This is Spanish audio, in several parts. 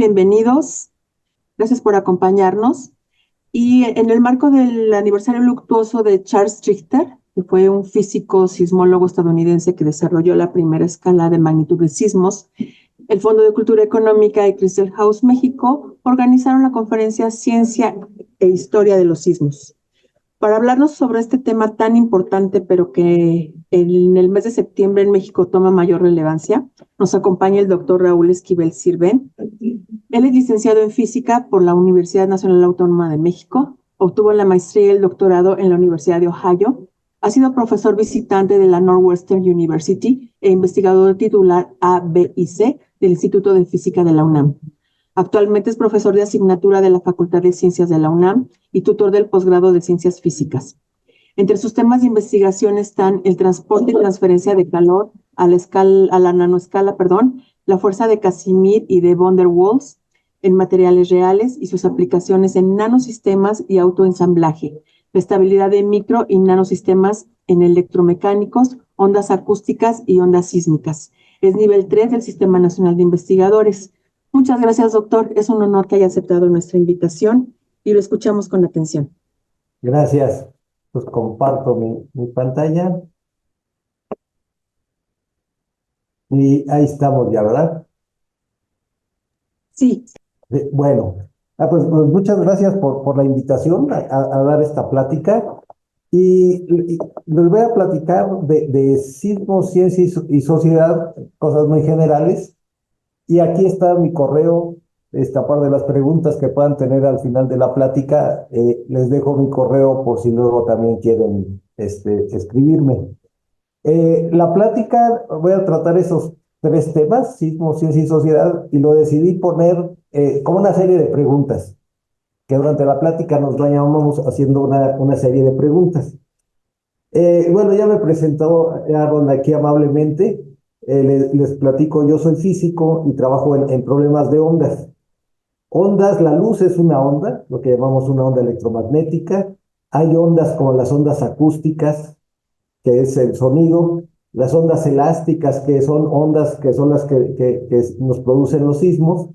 bienvenidos. Gracias por acompañarnos. Y en el marco del aniversario luctuoso de Charles Richter, que fue un físico sismólogo estadounidense que desarrolló la primera escala de magnitud de sismos, el Fondo de Cultura Económica y Crystal House México organizaron la conferencia Ciencia e Historia de los Sismos. Para hablarnos sobre este tema tan importante, pero que en el mes de septiembre en México toma mayor relevancia, nos acompaña el doctor Raúl Esquivel Sirven. Él es licenciado en física por la Universidad Nacional Autónoma de México, obtuvo la maestría y el doctorado en la Universidad de Ohio, ha sido profesor visitante de la Northwestern University e investigador titular A, B y C del Instituto de Física de la UNAM. Actualmente es profesor de asignatura de la Facultad de Ciencias de la UNAM y tutor del posgrado de Ciencias Físicas. Entre sus temas de investigación están el transporte y transferencia de calor a la nanoescala, la fuerza de Casimir y de van der Waals en materiales reales y sus aplicaciones en nanosistemas y autoensamblaje, la estabilidad de micro y nanosistemas en electromecánicos, ondas acústicas y ondas sísmicas. Es nivel 3 del Sistema Nacional de Investigadores. Muchas gracias, doctor. Es un honor que haya aceptado nuestra invitación y lo escuchamos con atención. Gracias. Pues comparto mi pantalla y ahí estamos ya, ¿verdad? Sí, Bueno, pues muchas gracias por la invitación a dar esta plática y les voy a platicar de sismos, ciencia y sociedad, cosas muy generales. Y aquí está mi correo, esta parte de las preguntas que puedan tener al final de la plática, les dejo mi correo por si luego también quieren escribirme. La plática, voy a tratar esos tres temas, sismo, ciencia y sociedad, y lo decidí poner como una serie de preguntas, que durante la plática nos vayamos haciendo una serie de preguntas. Bueno, ya me presentó Aaron aquí amablemente. Les platico, yo soy físico y trabajo en problemas de ondas. Ondas, la luz es una onda, lo que llamamos una onda electromagnética. Hay ondas como las ondas acústicas, que es el sonido, las ondas elásticas, que son ondas que son las que nos producen los sismos.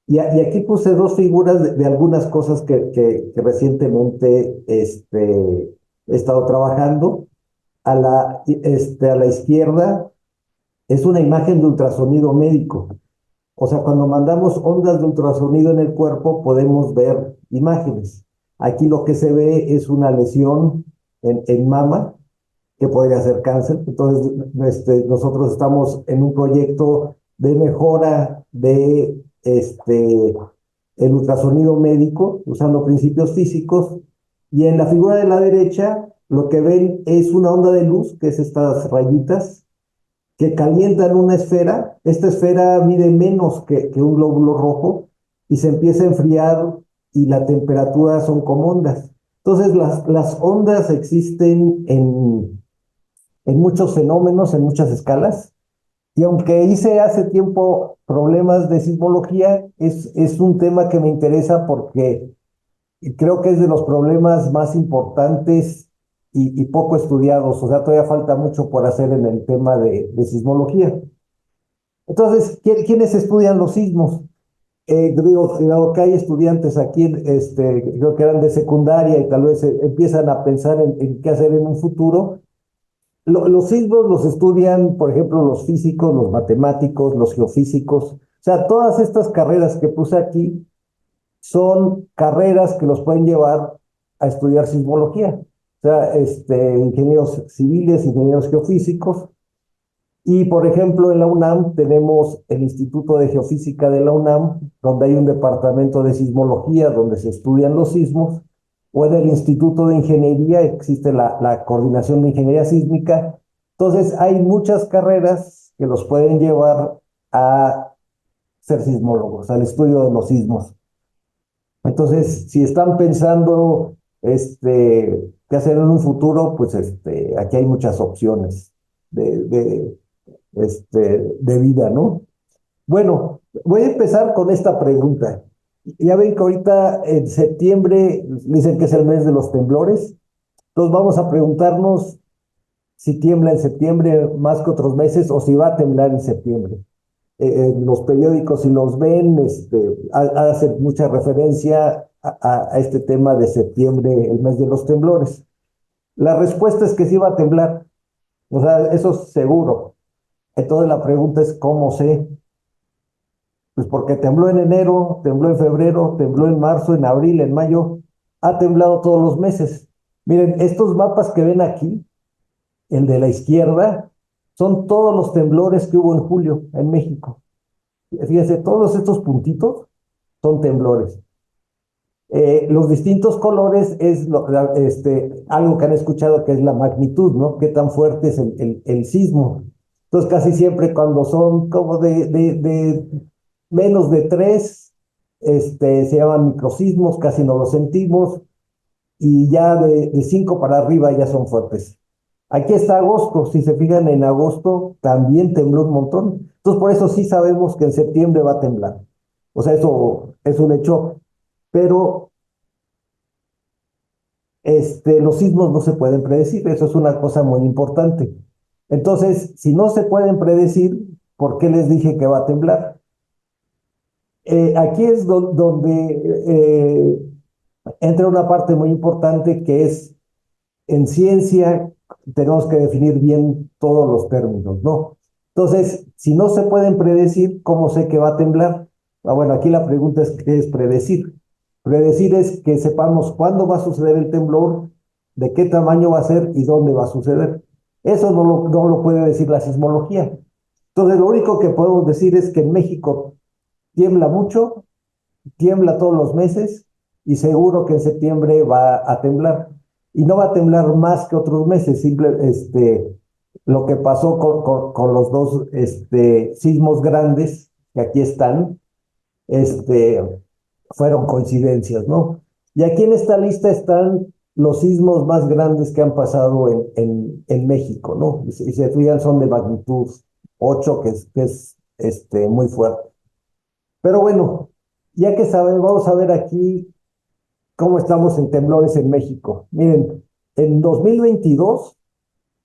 Y aquí puse dos figuras de algunas cosas que recientemente he estado trabajando. A la izquierda es una imagen de ultrasonido médico. O sea, cuando mandamos ondas de ultrasonido en el cuerpo, podemos ver imágenes. Aquí lo que se ve es una lesión en mama, que podría ser cáncer. Entonces, nosotros estamos en un proyecto de mejora de el ultrasonido médico usando principios físicos. Y en la figura de la derecha, lo que ven es una onda de luz, que es estas rayitas, que calientan una esfera. Esta esfera mide menos que un glóbulo rojo y se empieza a enfriar y la temperatura son como ondas. Entonces, las ondas existen en muchos fenómenos, en muchas escalas. Y aunque hice hace tiempo problemas de sismología, es un tema que me interesa porque creo que es de los problemas más importantes y poco estudiados. O sea, todavía falta mucho por hacer en el tema de sismología. Entonces, ¿quiénes estudian los sismos? Digo que hay estudiantes aquí, creo que eran de secundaria y tal vez empiezan a pensar en qué hacer en un futuro. Los sismos los estudian, por ejemplo, los físicos, los matemáticos, los geofísicos. O sea, todas estas carreras que puse aquí son carreras que los pueden llevar a estudiar sismología. O sea, ingenieros civiles, ingenieros geofísicos. Y, por ejemplo, en la UNAM tenemos el Instituto de Geofísica de la UNAM, donde hay un departamento de sismología, donde se estudian los sismos, o en el Instituto de Ingeniería existe la Coordinación de Ingeniería Sísmica. Entonces, hay muchas carreras que los pueden llevar a ser sismólogos, al estudio de los sismos. Entonces, si están pensando qué hacer en un futuro, pues aquí hay muchas opciones de, de, de vida, ¿no? Bueno, voy a empezar con esta pregunta. Ya ven que ahorita en septiembre dicen que es el mes de los temblores. Entonces vamos a preguntarnos si tiembla en septiembre más que otros meses o si va a temblar en septiembre. en los periódicos, si los ven, hace mucha referencia a este tema de septiembre, el mes de los temblores. La respuesta es que sí va a temblar, o sea, eso es seguro. Entonces la pregunta es, ¿cómo sé? Pues porque tembló en enero, tembló en febrero, tembló en marzo, en abril, en mayo, ha temblado todos los meses. Miren, estos mapas que ven aquí, el de la izquierda, son todos los temblores que hubo en julio en México. Fíjense, todos estos puntitos son temblores. Los distintos colores es algo que han escuchado que es la magnitud, ¿no? Qué tan fuerte es el sismo. Entonces, casi siempre cuando son como de menos de 3, se llaman microsismos, casi no los sentimos, y ya de 5 para arriba ya son fuertes. Aquí está agosto, si se fijan en agosto también tembló un montón. Entonces, por eso sí sabemos que en septiembre va a temblar. O sea, eso es un hecho, pero los sismos no se pueden predecir, eso es una cosa muy importante. Entonces, si no se pueden predecir, ¿por qué les dije que va a temblar? Aquí es donde entra una parte muy importante que es en ciencia tenemos que definir bien todos los términos, ¿no? Entonces, si no se pueden predecir, ¿cómo sé que va a temblar? Bueno, aquí la pregunta es, ¿qué es predecir? Predecir es que sepamos cuándo va a suceder el temblor, de qué tamaño va a ser y dónde va a suceder. Eso no lo puede decir la sismología. Entonces, lo único que podemos decir es que en México tiembla mucho, tiembla todos los meses y seguro que en septiembre va a temblar. Y no va a temblar más que otros meses, lo que pasó con los dos sismos grandes que aquí están, este, fueron coincidencias, ¿no? Y aquí en esta lista están los sismos más grandes que han pasado en México, ¿no? Y se fijan, son de magnitud 8, que es muy fuerte. Pero bueno, ya que saben, vamos a ver aquí cómo estamos en temblores en México. Miren, en 2022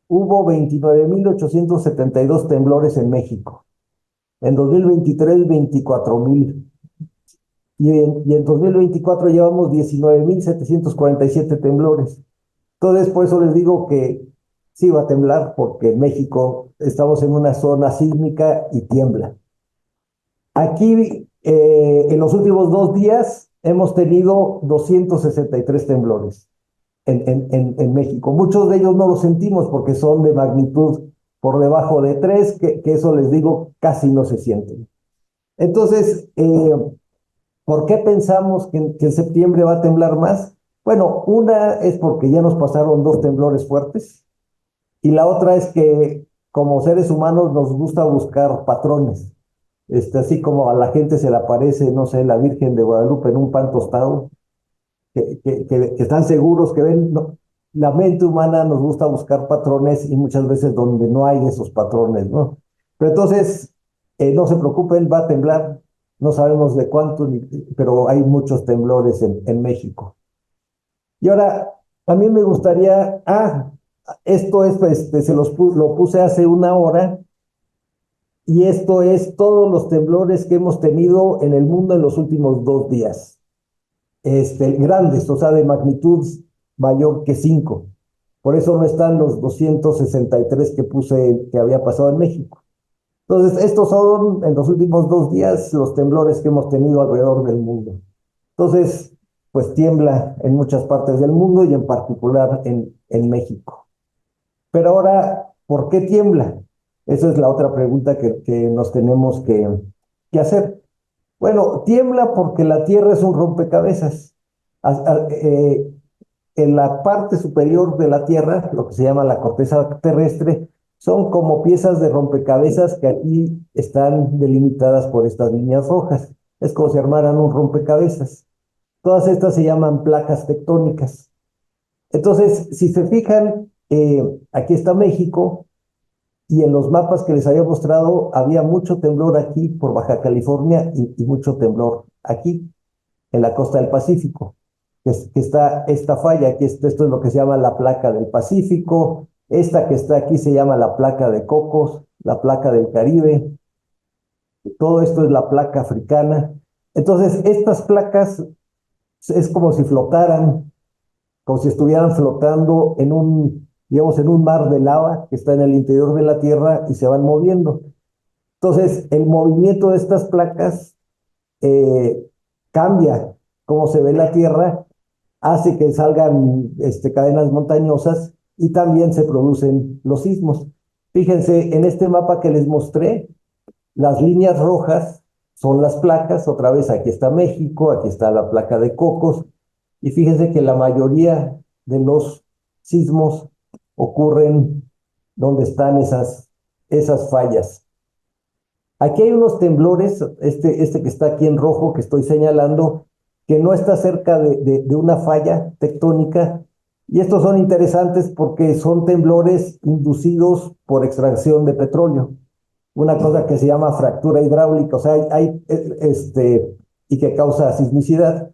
hubo 29.872 temblores en México. En 2023, 24.000. Y en 2024 llevamos 19.747 temblores. Entonces, por eso les digo que sí va a temblar, porque en México estamos en una zona sísmica y tiembla. Aquí, en los últimos 2 días, hemos tenido 263 temblores en México. Muchos de ellos no los sentimos porque son de magnitud por debajo de 3, que eso les digo, casi no se sienten. Entonces, ¿por qué pensamos que en septiembre va a temblar más? Bueno, una es porque ya nos pasaron 2 temblores fuertes y la otra es que como seres humanos nos gusta buscar patrones. Así como a la gente se le aparece, no sé, la Virgen de Guadalupe en un pan tostado, que están seguros, que ven, no, la mente humana nos gusta buscar patrones y muchas veces donde no hay esos patrones, ¿no? Pero entonces, no se preocupen, va a temblar, no sabemos de cuánto, pero hay muchos temblores en México. Y ahora, a mí me gustaría, esto es, lo puse hace una hora, y esto es todos los temblores que hemos tenido en el mundo en los últimos 2 días. Grandes, o sea, de magnitud mayor que 5. Por eso no están los 263 que puse que había pasado en México. Entonces, estos son en los últimos 2 días los temblores que hemos tenido alrededor del mundo. Entonces, pues tiembla en muchas partes del mundo y en particular en México. Pero ahora, ¿por qué tiembla? Esa es la otra pregunta que nos tenemos que hacer. Bueno, tiembla porque la Tierra es un rompecabezas. En la parte superior de la Tierra, lo que se llama la corteza terrestre, son como piezas de rompecabezas que aquí están delimitadas por estas líneas rojas. Es como si armaran un rompecabezas. Todas estas se llaman placas tectónicas. Entonces, si se fijan, aquí está México, y en los mapas que les había mostrado había mucho temblor aquí por Baja California y mucho temblor aquí en la costa del Pacífico. Que está esta falla, aquí esto es lo que se llama la placa del Pacífico, esta que está aquí se llama la placa de Cocos, la placa del Caribe, Todo esto es la placa africana. Entonces, estas placas es como si flotaran, como si estuvieran flotando en un, digamos, en un mar de lava que está en el interior de la Tierra y se van moviendo. Entonces, el movimiento de estas placas eh, cambia cómo se ve la Tierra, hace que salgan cadenas montañosas y también se producen los sismos. Fíjense, en este mapa que les mostré, las líneas rojas son las placas, otra vez aquí está México, aquí está la placa de Cocos, y fíjense que la mayoría de los sismos ocurren donde están esas fallas. Aquí hay unos temblores, este que está aquí en rojo que estoy señalando, que no está cerca de una falla tectónica, y estos son interesantes porque son temblores inducidos por extracción de petróleo, una cosa que se llama fractura hidráulica, o sea, y que causa sismicidad.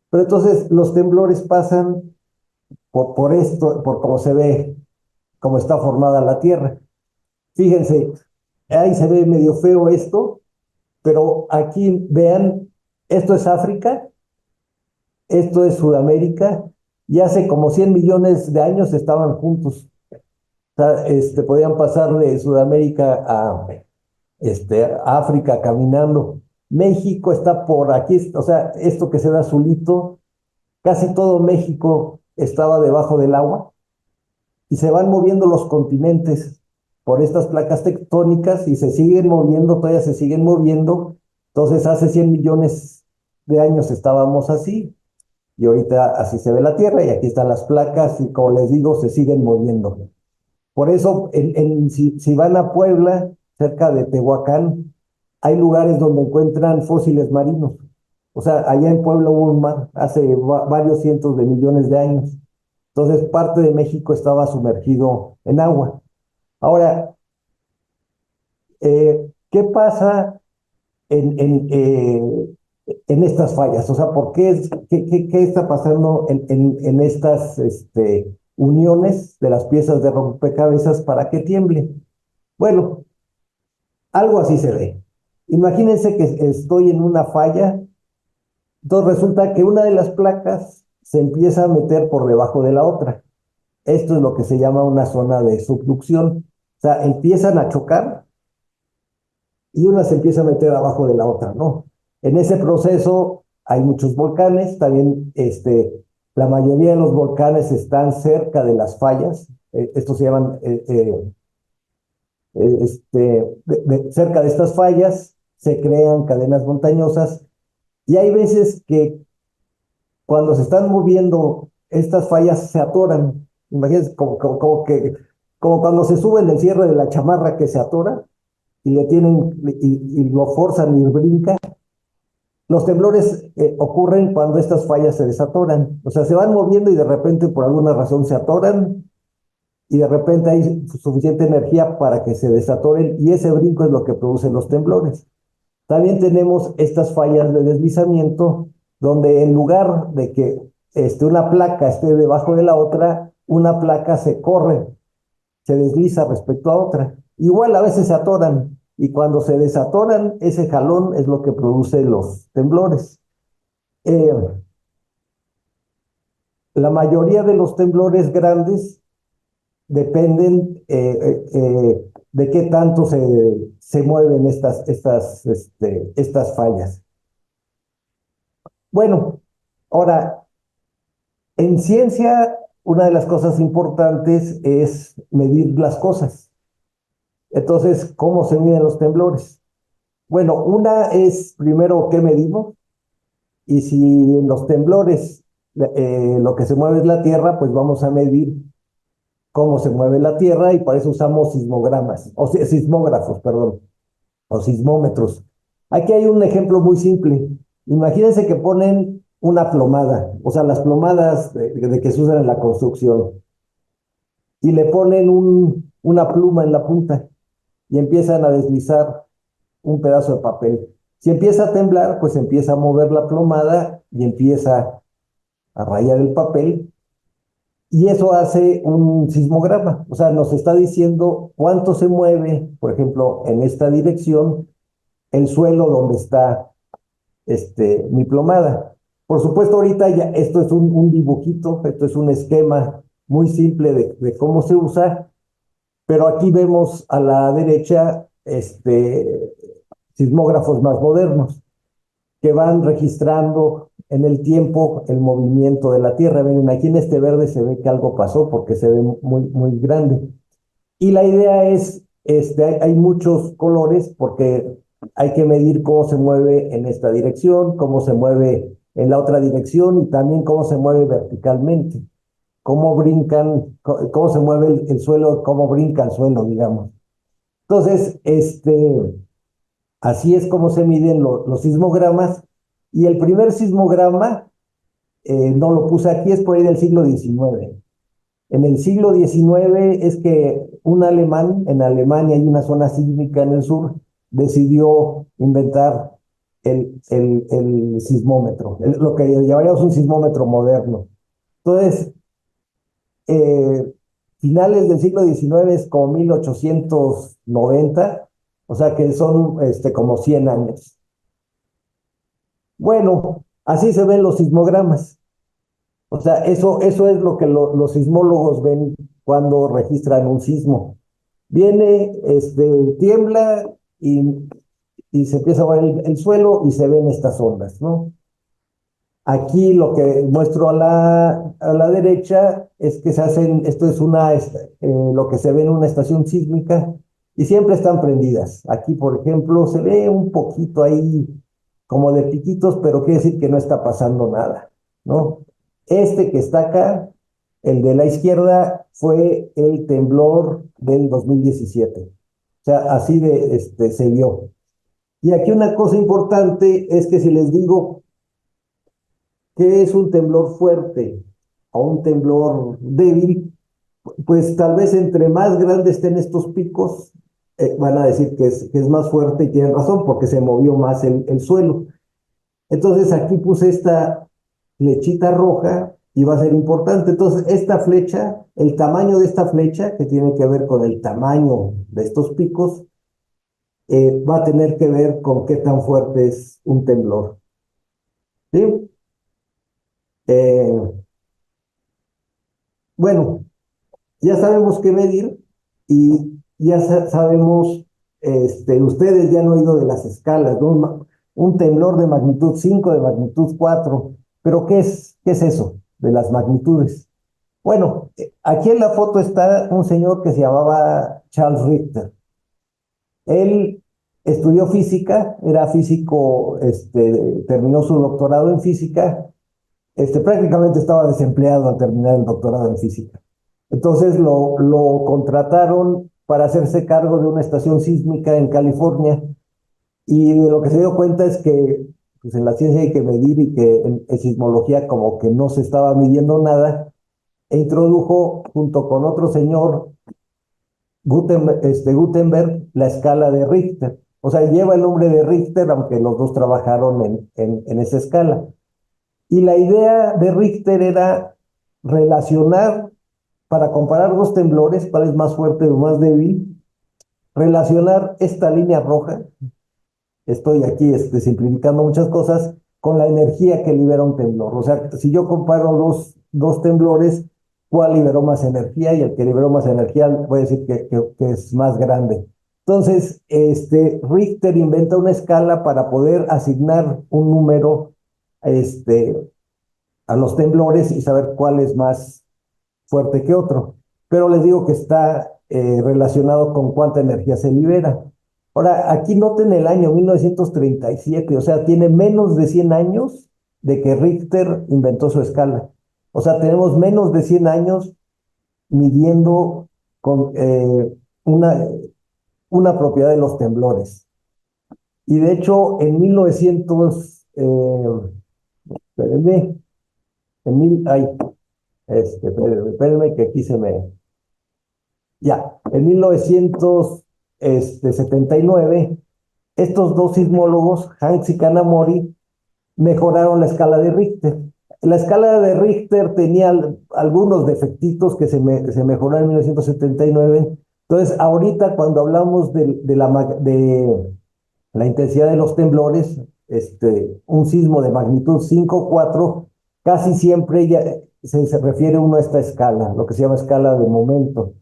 Pero entonces los temblores pasan por esto, por cómo se ve, cómo está formada la Tierra. Fíjense, ahí se ve medio feo esto, pero aquí vean, esto es África, esto es Sudamérica, y hace como 100 millones de años estaban juntos. O sea, podían pasar de Sudamérica a África caminando. México está por aquí, o sea, esto que se ve azulito, casi todo México estaba debajo del agua y se van moviendo los continentes por estas placas tectónicas y se siguen moviendo, todavía se siguen moviendo. Entonces, hace 100 millones de años estábamos así y ahorita así se ve la Tierra y aquí están las placas y como les digo, se siguen moviendo. Por eso, si van a Puebla, cerca de Tehuacán, hay lugares donde encuentran fósiles marinos. O sea, allá en Puebla hubo un mar hace varios cientos de millones de años. Entonces, parte de México estaba sumergido en agua. Ahora, ¿qué pasa en estas fallas? O sea, ¿por qué está pasando en estas uniones de las piezas de rompecabezas para que tiemble? Bueno, algo así se ve. Imagínense que estoy en una falla, entonces resulta que una de las placas se empieza a meter por debajo de la otra. Esto es lo que se llama una zona de subducción. O sea, empiezan a chocar y una se empieza a meter abajo de la otra, ¿no? En ese proceso hay muchos volcanes, también la mayoría de los volcanes están cerca de las fallas, estos se llaman, cerca de estas fallas se crean cadenas montañosas y hay veces que cuando se están moviendo estas fallas se atoran. Imagínense como cuando se sube el cierre de la chamarra que se atora y y lo forzan y brinca. Los temblores ocurren cuando estas fallas se desatoran, o sea, se van moviendo y de repente por alguna razón se atoran y de repente hay suficiente energía para que se desatoren y ese brinco es lo que produce los temblores. También tenemos estas fallas de deslizamiento donde en lugar de que una placa esté debajo de la otra, una placa se corre, se desliza respecto a otra. Igual a veces se atoran y cuando se desatoran, ese jalón es lo que produce los temblores. Eh, la mayoría de los temblores grandes dependen de qué tanto se mueven estas fallas. Bueno, ahora, en ciencia, una de las cosas importantes es medir las cosas. Entonces, ¿cómo se miden los temblores? Bueno, una es primero qué medimos, y si en los temblores lo que se mueve es la Tierra, pues vamos a medir cómo se mueve la Tierra y para eso usamos sismogramas, o sismógrafos, perdón, o sismómetros. Aquí hay un ejemplo muy simple. Imagínense que ponen una plomada, o sea, las plomadas de que se usan en la construcción, y le ponen una pluma en la punta y empiezan a deslizar un pedazo de papel. Si empieza a temblar, pues empieza a mover la plomada y empieza a rayar el papel y eso hace un sismograma. O sea, nos está diciendo cuánto se mueve, por ejemplo, en esta dirección el suelo donde está mi plomada. Por supuesto, ahorita ya esto es un dibujito, esto es un esquema muy simple de cómo se usa, pero aquí vemos a la derecha sismógrafos más modernos que van registrando en el tiempo el movimiento de la Tierra. Ven, aquí en este verde se ve que algo pasó porque se ve muy, muy grande. Y la idea es, hay muchos colores porque hay que medir cómo se mueve en esta dirección, cómo se mueve en la otra dirección y también cómo se mueve verticalmente, cómo brincan, cómo se mueve el suelo, cómo brinca el suelo, digamos. Entonces, así es como se miden los sismogramas. Y el primer sismograma, no lo puse aquí, es por ahí del siglo XIX. En el siglo XIX es que un alemán, en Alemania hay una zona sísmica en el sur, decidió inventar el sismómetro, lo que llamaríamos un sismómetro moderno. Entonces, eh, finales del siglo XIX es como 1890, o sea que son como 100 años. Bueno, así se ven los sismogramas. O sea, eso es lo que los sismólogos ven cuando registran un sismo. Viene, tiembla y se empieza a mover el suelo y se ven estas ondas, ¿no? Aquí lo que muestro a la derecha es que se hacen, esto es lo que se ve en una estación sísmica y siempre están prendidas. Aquí, por ejemplo, se ve un poquito ahí como de piquitos, pero quiere decir que no está pasando nada, ¿no? Este que está acá, el de la izquierda, fue el temblor del 2017. O sea, así se vio. Y aquí una cosa importante es que si les digo qué es un temblor fuerte o un temblor débil, pues tal vez entre más grandes estén estos picos, van a decir que es más fuerte y tienen razón porque se movió más el suelo. Entonces aquí puse esta flechita roja y va a ser importante. Entonces esta flecha, el tamaño de esta flecha, que tiene que ver con el tamaño de estos picos, va a tener que ver con qué tan fuerte es un temblor. ¿Sí? Eh, bueno, ya sabemos qué medir y ya sabemos, ustedes ya han oído de las escalas, ¿no? Un temblor de magnitud 5, de magnitud 4, pero qué es eso de las magnitudes? Bueno, aquí en la foto está un señor que se llamaba Charles Richter. Él estudió física, era físico, terminó su doctorado en física, prácticamente estaba desempleado al terminar el doctorado en física. Entonces lo contrataron para hacerse cargo de una estación sísmica en California y de lo que se dio cuenta es que pues en la ciencia hay que medir y que en sismología como que no se estaba midiendo nada e introdujo junto con otro señor, Gutenberg, la escala de Richter. O sea, lleva el nombre de Richter, aunque los dos trabajaron en esa escala. Y la idea de Richter era relacionar, para comparar dos temblores, cuál es más fuerte o más débil, relacionar esta línea roja, estoy aquí simplificando muchas cosas, con la energía que libera un temblor. O sea, si yo comparo dos temblores, ¿cuál liberó más energía? Y el que liberó más energía, voy a decir que es más grande. Entonces, Richter inventa una escala para poder asignar un número este, a los temblores y saber cuál es más fuerte que otro. Pero les digo que está relacionado con cuánta energía se libera. Ahora, aquí noten el año 1937, o sea, tiene menos de 100 años de que Richter inventó su escala. O sea, tenemos menos de 100 años midiendo con una propiedad de los temblores. Y de hecho, en 1900, espérenme, ay, espérenme que aquí se me, ya, en 1979, estos dos sismólogos, Hanks y Kanamori, mejoraron la escala de Richter. La escala de Richter tenía algunos defectitos que se mejoraron en 1979. Entonces, ahorita cuando hablamos de la intensidad de los temblores, un sismo de magnitud 5 o 4, casi siempre ya se refiere uno a esta escala, lo que se llama escala de momento.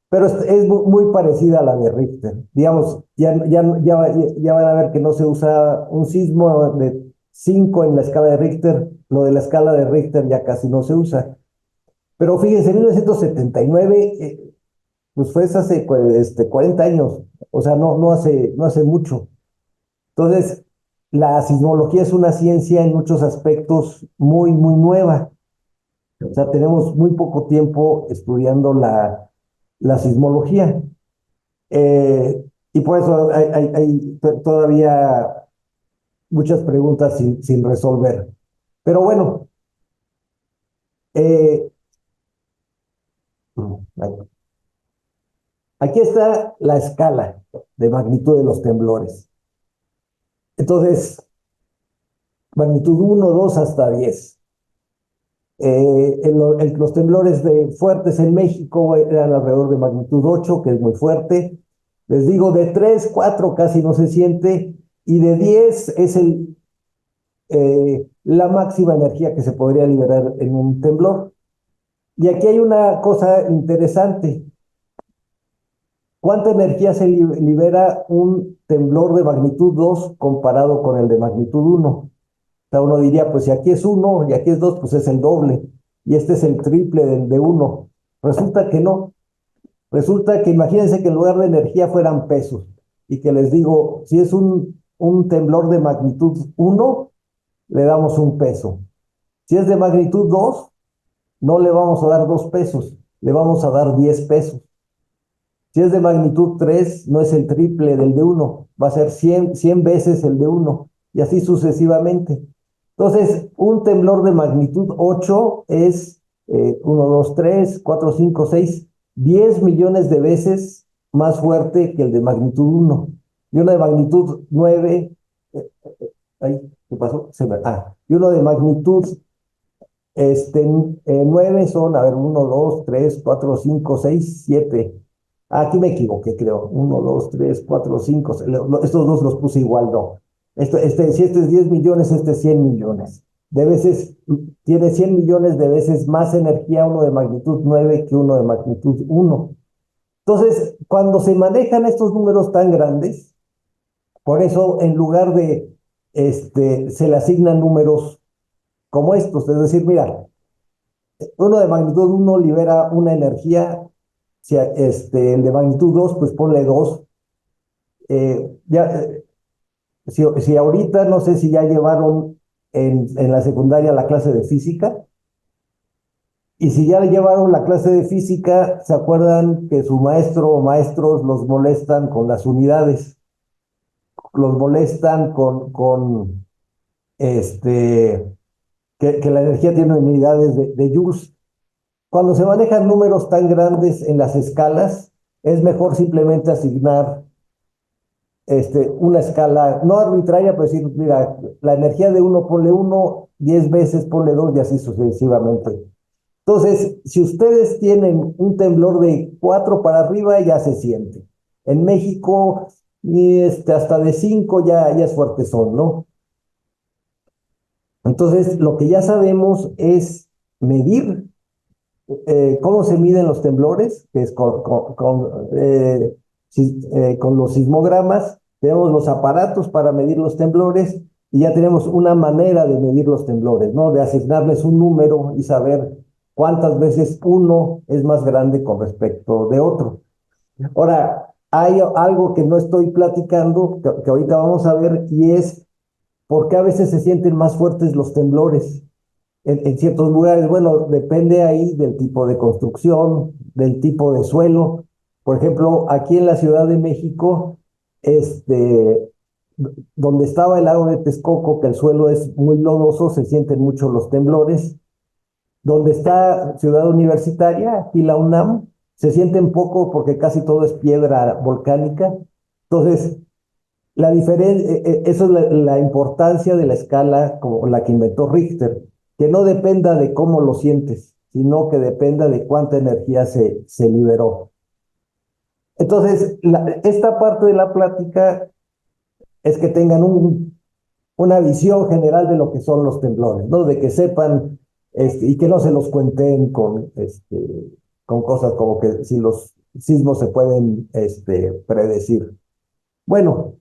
Pero es muy parecida a la de Richter. Digamos, ya van a ver que no se usa un sismo de 5 en la escala de Richter, lo de la escala de Richter ya casi no se usa. Pero fíjense, en 1979, pues fue hace 40 años, o sea, no hace mucho. Entonces, la sismología es una ciencia en muchos aspectos muy nueva. O sea, tenemos muy poco tiempo estudiando la sismología. Y por eso hay todavía muchas preguntas sin resolver. Pero bueno, eh, aquí está la escala de magnitud de los temblores. Entonces, magnitud 1, 2 hasta 10. Los temblores fuertes en México eran alrededor de magnitud 8, que es muy fuerte. Les digo, de 3, 4 casi no se siente, y de 10 es la máxima energía que se podría liberar en un temblor. Y aquí hay una cosa interesante. ¿Cuánta energía se libera un temblor de magnitud 2 comparado con el de magnitud 1? O sea, uno diría, pues si aquí es 1 y aquí es 2, pues es el doble. Y este es el triple del de 1. Resulta que no. Resulta que imagínense que en lugar de energía fueran pesos. Y que les digo, si es un temblor de magnitud 1, le damos un peso. Si es de magnitud 2, no le vamos a dar 2 pesos, le vamos a dar 10 pesos. Si es de magnitud 3, no es el triple del de 1, va a ser 100 veces el de 1, y así sucesivamente. Entonces, un temblor de magnitud 8 es 1, 2, 3, 4, 5, 6, 10 millones de veces más fuerte que el de magnitud 1. Y uno de magnitud 9, ¿qué pasó? Y uno de magnitud 9 son, a ver, 1, 2, 3, 4, 5, 6, 7. Aquí me equivoqué, creo. 1, 2, 3, 4, 5. Estos dos los puse igual, no. Si este es 10 millones, este es 100 millones. De veces, tiene 100 millones de veces más energía uno de magnitud 9 que uno de magnitud 1. Entonces, cuando se manejan estos números tan grandes, por eso en lugar de, se le asignan números como estos. Es decir, mira, uno de magnitud 1 libera una energía, si, el de magnitud 2, pues ponle 2. Si ahorita, no sé si ya llevaron en la secundaria la clase de física, y si ya llevaron la clase de física, ¿se acuerdan que su maestro o maestros los molestan con las unidades? Los molestan con que la energía tiene unidades de joules. Cuando se manejan números tan grandes en las escalas, es mejor simplemente asignar una escala no arbitraria, pero decir, mira, la energía de uno ponle 1, 10 veces ponle 2 y así sucesivamente. Entonces, si ustedes tienen un temblor de 4 para arriba, ya se siente. En México, hasta de 5 ya es fuertezón, ¿no? Entonces, lo que ya sabemos es medir cómo se miden los temblores, que es con los sismogramas. Tenemos los aparatos para medir los temblores y ya tenemos una manera de medir los temblores, ¿no? De asignarles un número y saber cuántas veces uno es más grande con respecto de otro. Ahora, hay algo que no estoy platicando, que ahorita vamos a ver, y es por qué a veces se sienten más fuertes los temblores en ciertos lugares. Bueno, depende ahí del tipo de construcción, del tipo de suelo. Por ejemplo, aquí en la Ciudad de México, donde estaba el lago de Texcoco, que el suelo es muy lodoso, se sienten mucho los temblores. Donde está Ciudad Universitaria, aquí la UNAM, se sienten poco porque casi todo es piedra volcánica. Entonces, la diferencia, eso es la importancia de la escala como la que inventó Richter, que no dependa de cómo lo sientes, sino que dependa de cuánta energía se liberó. Entonces, esta parte de la plática es que tengan una visión general de lo que son los temblores, ¿no? De que sepan y que no se los cuenten con cosas como que si los sismos se pueden predecir. Bueno,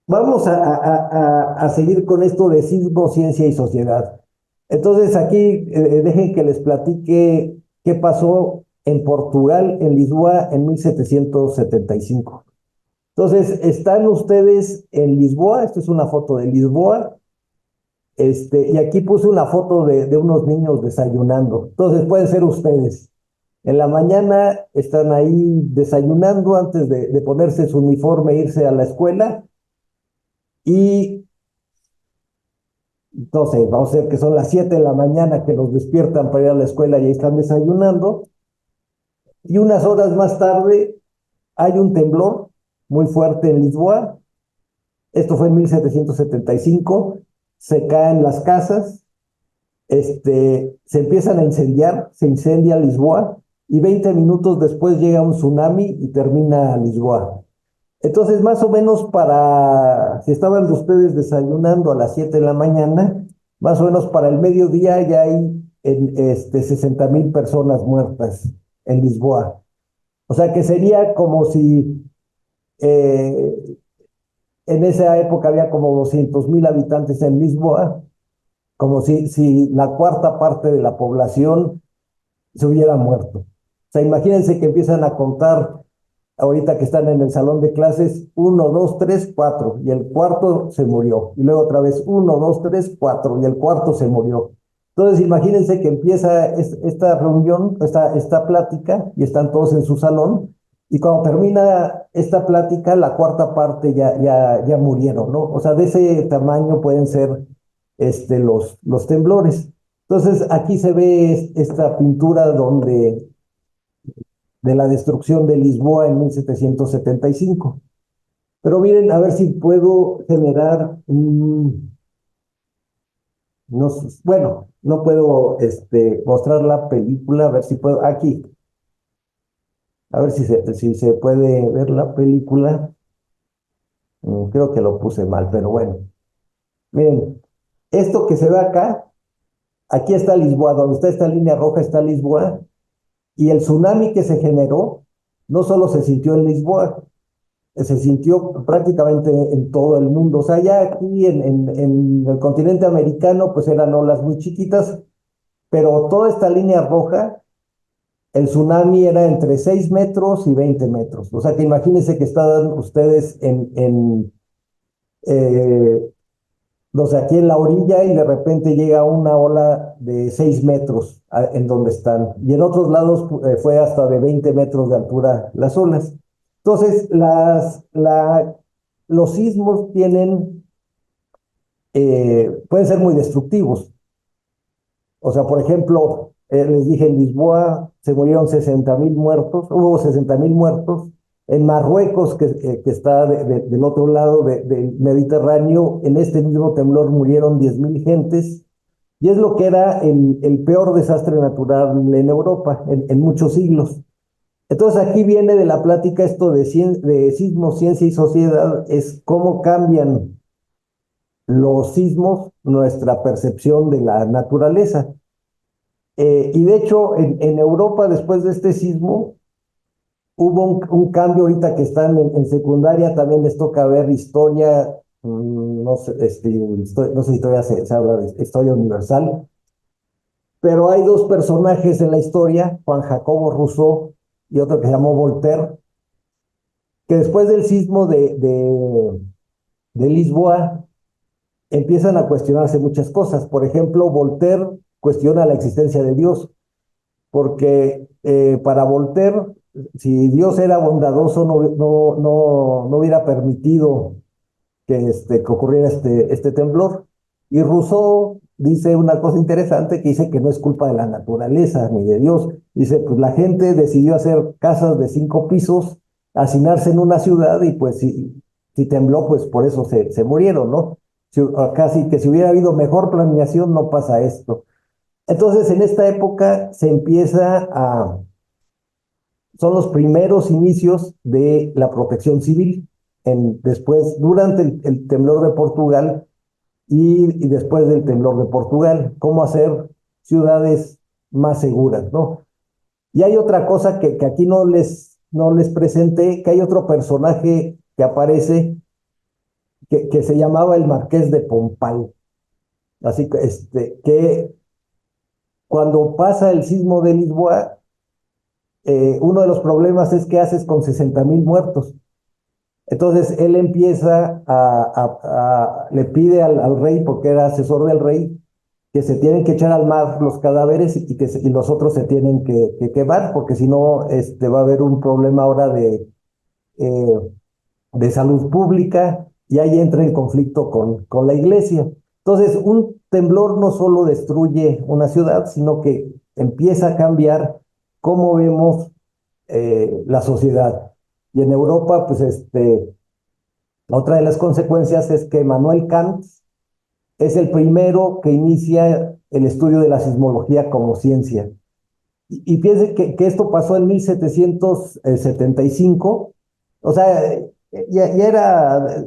vamos a seguir con esto de sismo, ciencia y sociedad. Entonces aquí dejen que les platique qué pasó en Portugal, en Lisboa, en 1775. Entonces, están ustedes en Lisboa, esta es una foto de Lisboa, y aquí puse una foto de unos niños desayunando. Entonces, pueden ser ustedes. En la mañana están ahí desayunando antes de ponerse su uniforme e irse a la escuela. Y entonces, vamos a ver que son las 7 de la mañana que los despiertan para ir a la escuela y ahí están desayunando. Y unas horas más tarde hay un temblor muy fuerte en Lisboa. Esto fue en 1775. Se caen las casas, se empiezan a incendiar, se incendia Lisboa y 20 minutos después llega un tsunami y termina Lisboa. Entonces, más o menos si estaban ustedes desayunando a las 7 de la mañana, más o menos para el mediodía ya hay 60,000 personas muertas en Lisboa. O sea que sería como si eh, en esa época había como 200,000 habitantes en Lisboa, como si la cuarta parte de la población se hubiera muerto. O sea, imagínense que empiezan a contar ahorita que están en el salón de clases, uno, dos, tres, cuatro, y el cuarto se murió. Y luego otra vez, uno, dos, tres, cuatro, y el cuarto se murió. Entonces, imagínense que empieza esta reunión, esta plática, y están todos en su salón, y cuando termina esta plática, la cuarta parte ya murieron, ¿no? O sea, de ese tamaño pueden ser los temblores. Entonces, aquí se ve esta pintura de la destrucción de Lisboa en 1775. Pero miren, a ver si puedo generar no, bueno, no puedo mostrar la película, a ver si puedo, aquí, a ver si se puede ver la película. Creo que lo puse mal, pero bueno. Miren, esto que se ve acá, aquí está Lisboa, donde está esta línea roja está Lisboa, y el tsunami que se generó no solo se sintió en Lisboa, se sintió prácticamente en todo el mundo. O sea, ya aquí en el continente americano, pues eran olas muy chiquitas, pero toda esta línea roja, el tsunami era entre 6 metros y 20 metros. O sea, que imagínense que estaban ustedes eh, no sé, aquí en la orilla y de repente llega una ola de 6 metros en donde están. Y en otros lados fue hasta de 20 metros de altura las olas. Entonces, los sismos pueden ser muy destructivos. O sea, por ejemplo, les dije en Lisboa se murieron 60,000 muertos, hubo 60,000 muertos. En Marruecos, que está del otro lado del Mediterráneo, en este mismo temblor murieron 10,000 gentes. Y es lo que era el peor desastre natural en Europa en muchos siglos. Entonces aquí viene de la plática esto de sismos, ciencia y sociedad, es cómo cambian los sismos nuestra percepción de la naturaleza. Y de hecho, en Europa, después de este sismo, hubo un cambio ahorita que están en secundaria, también les toca ver historia, no sé, no sé si todavía se habla de historia universal, pero hay dos personajes en la historia, Juan Jacobo Rousseau y otro que se llamó Voltaire, que después del sismo de Lisboa empiezan a cuestionarse muchas cosas. Por ejemplo, Voltaire cuestiona la existencia de Dios, porque para Voltaire, si Dios era bondadoso, no hubiera permitido que ocurriera este temblor. Y Rousseau dice una cosa interesante que dice que no es culpa de la naturaleza ni de Dios. Dice, pues la gente decidió hacer casas de 5 pisos, hacinarse en una ciudad y pues si tembló, pues por eso se murieron, ¿no? Casi que si hubiera habido mejor planeación no pasa esto. Entonces, en esta época son los primeros inicios de la protección civil. después, durante el temblor de Portugal y después del temblor de Portugal, cómo hacer ciudades más seguras, ¿no? Y hay otra cosa que aquí no les presenté, que hay otro personaje que aparece que se llamaba el Marqués de Pombal. Así que cuando pasa el sismo de Lisboa, uno de los problemas es qué haces con 60,000 muertos. Entonces él empieza le pide al rey, porque era asesor del rey, que se tienen que echar al mar los cadáveres y los otros se tienen que quemar, porque si no, va a haber un problema ahora eh, de salud pública y ahí entra en conflicto con la iglesia. Entonces, un temblor no solo destruye una ciudad, sino que empieza a cambiar cómo vemos la sociedad. Y en Europa, pues otra de las consecuencias es que Manuel Kant es el primero que inicia el estudio de la sismología como ciencia. Y piense que esto pasó en 1775, o sea, ya era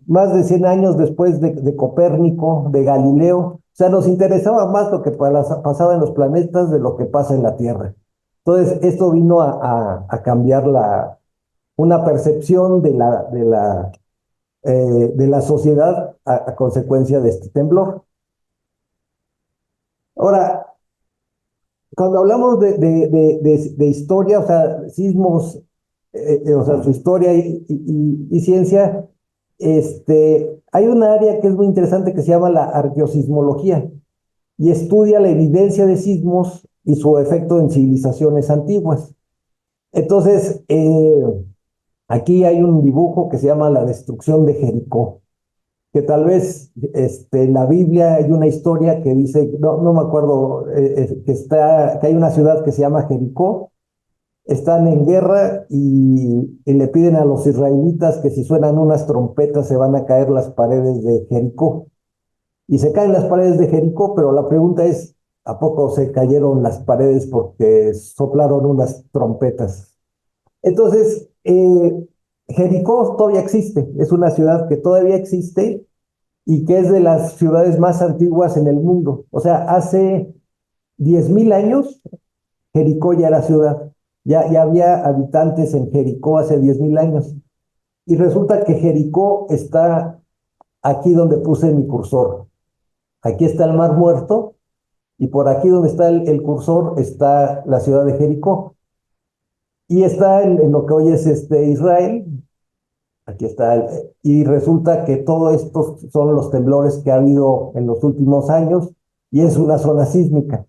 más de 100 años después de Copérnico, de Galileo. O sea, nos interesaba más lo que pasaba en los planetas de lo que pasa en la Tierra. Entonces, esto vino a cambiar una percepción de la sociedad a consecuencia de este temblor. Ahora, cuando hablamos de historia, o sea, sismos, o sea, su historia y ciencia, hay una área que es muy interesante que se llama la arqueosismología y estudia la evidencia de sismos y su efecto en civilizaciones antiguas. Entonces, aquí hay un dibujo que se llama la destrucción de Jericó, que tal vez en la Biblia hay una historia que dice, no me acuerdo, que hay una ciudad que se llama Jericó, están en guerra y le piden a los israelitas que si suenan unas trompetas se van a caer las paredes de Jericó. Y se caen las paredes de Jericó, pero la pregunta es, ¿a poco se cayeron las paredes porque soplaron unas trompetas? Entonces, Jericó todavía existe, es una ciudad que todavía existe y que es de las ciudades más antiguas en el mundo. O sea, hace 10,000 años Jericó ya era ciudad, ya había habitantes en Jericó hace 10,000 años. Y resulta que Jericó está aquí donde puse mi cursor. Aquí está el Mar Muerto y por aquí donde está el cursor está la ciudad de Jericó. Y está en lo que hoy es Israel. Aquí está. Y resulta que todo esto son los temblores que ha habido en los últimos años y es una zona sísmica.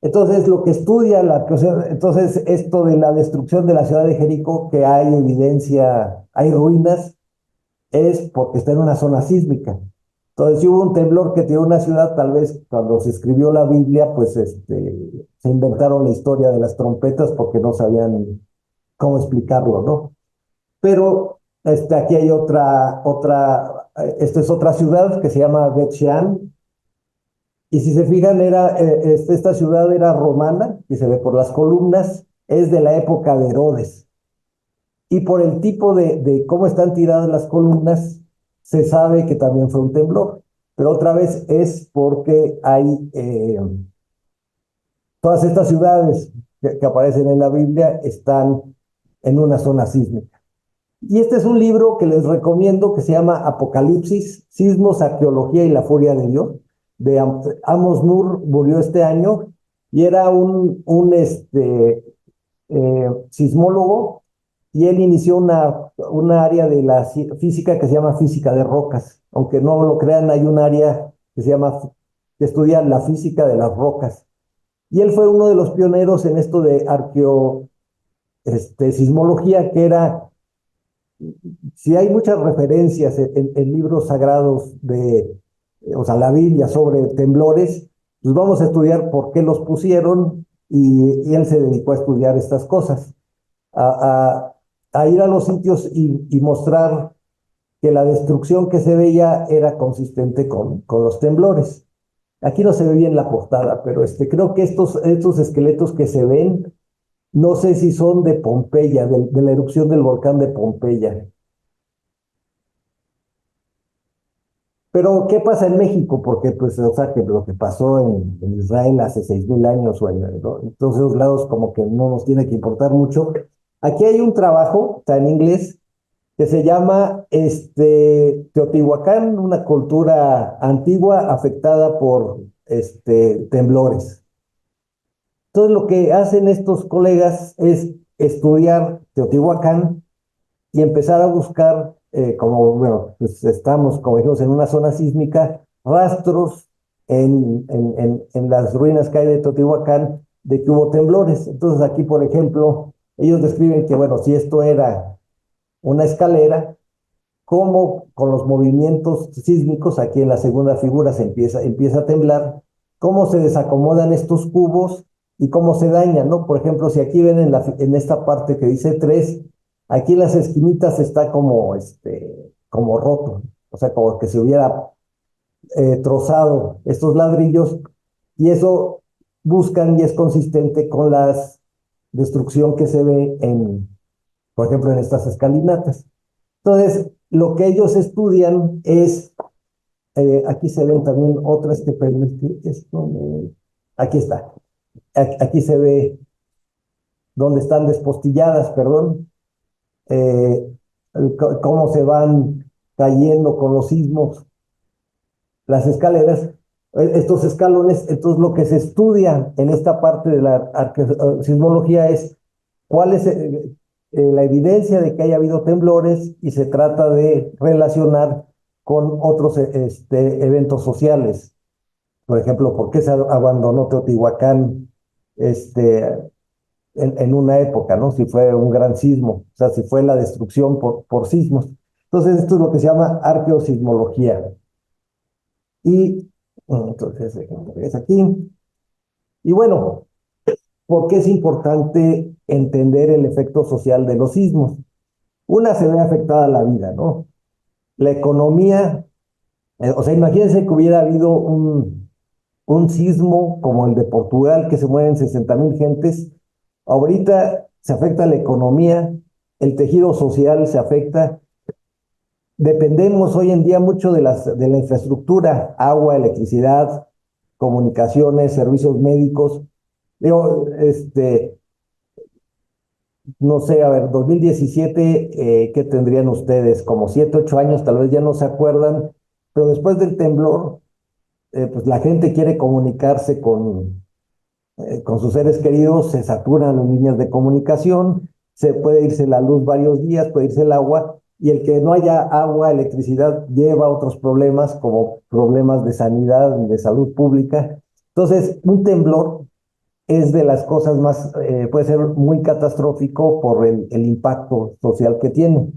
Entonces, lo que estudia entonces esto de la destrucción de la ciudad de Jericó, que hay evidencia, hay ruinas, es porque está en una zona sísmica. Entonces, si hubo un temblor que tiró una ciudad, tal vez cuando se escribió la Biblia, pues se inventaron la historia de las trompetas porque no sabían cómo explicarlo, ¿no? Pero aquí hay esta es otra ciudad que se llama Bet Shean, y si se fijan, esta ciudad era romana, y se ve por las columnas, es de la época de Herodes. Y por el tipo de cómo están tiradas las columnas, se sabe que también fue un temblor. Pero otra vez es porque hay todas estas ciudades que aparecen en la Biblia están en una zona sísmica. Y este es un libro que les recomiendo que se llama Apocalipsis, Sismos, Arqueología y la Furia de Dios, de Amos Nur, murió este año, y era un sismólogo, y él inició una área de la física que se llama física de rocas. Aunque no lo crean, hay un área que estudia la física de las rocas. Y él fue uno de los pioneros en esto de sismología, que era, si hay muchas referencias en libros sagrados o sea, la Biblia sobre temblores, pues vamos a estudiar por qué los pusieron y él se dedicó a estudiar estas cosas, a, a ir a los sitios y mostrar que la destrucción que se veía era consistente con los temblores. Aquí no se ve bien la portada, pero creo que estos esqueletos que se ven, no sé si son de Pompeya, de la erupción del volcán de Pompeya. Pero, ¿qué pasa en México? Porque, pues, o sea, que lo que pasó en Israel hace 6.000 años o en todos esos lados, como que no nos tiene que importar mucho. Aquí hay un trabajo, está en inglés, que se llama Teotihuacán, una cultura antigua afectada por temblores. Entonces, lo que hacen estos colegas es estudiar Teotihuacán y empezar a buscar, como, bueno, pues estamos, como dijimos, en una zona sísmica, rastros en las ruinas que hay de Teotihuacán de que hubo temblores. Entonces, aquí, por ejemplo, ellos describen que, bueno, si esto era una escalera, cómo con los movimientos sísmicos, aquí en la segunda figura empieza a temblar, cómo se desacomodan estos cubos y cómo se dañan, ¿no? Por ejemplo, si aquí ven en esta parte que dice 3, aquí en las esquinitas está como roto, o sea, como que se hubiera trozado estos ladrillos, y eso buscan y es consistente con la destrucción que se ve por ejemplo, en estas escalinatas. Entonces, lo que ellos estudian es, aquí se ven también otras que permiten esto, aquí está, aquí se ve donde están despostilladas, perdón, eh, cómo se van cayendo con los sismos las escaleras, estos escalones. Entonces, lo que se estudia en esta parte de la sismología es cuál es la evidencia de que haya habido temblores, y se trata de relacionar con otros eventos sociales. Por ejemplo, ¿por qué se abandonó Teotihuacán este, en una época, ¿no? Si fue un gran sismo, o sea, si fue la destrucción por sismos. Entonces, esto es lo que se llama arqueosismología. Y entonces, es aquí. Y bueno, ¿por qué es importante entender el efecto social de los sismos? Una, se ve afectada la vida, ¿no? La economía, o sea, imagínense que hubiera habido un sismo como el de Portugal, que se mueren 60.000 gentes. Ahorita se afecta la economía, el tejido social se afecta. Dependemos hoy en día mucho de la infraestructura: agua, electricidad, comunicaciones, servicios médicos. Digo, no sé, a ver, 2017, ¿qué tendrían ustedes? Como 7, 8 años, tal vez ya no se acuerdan, pero después del temblor, pues la gente quiere comunicarse con sus seres queridos, se saturan las líneas de comunicación, se puede irse la luz varios días, puede irse el agua, y el que no haya agua, electricidad, lleva otros problemas, como problemas de sanidad y de salud pública. Entonces, un temblor es de las cosas más, puede ser muy catastrófico por el impacto social que tiene.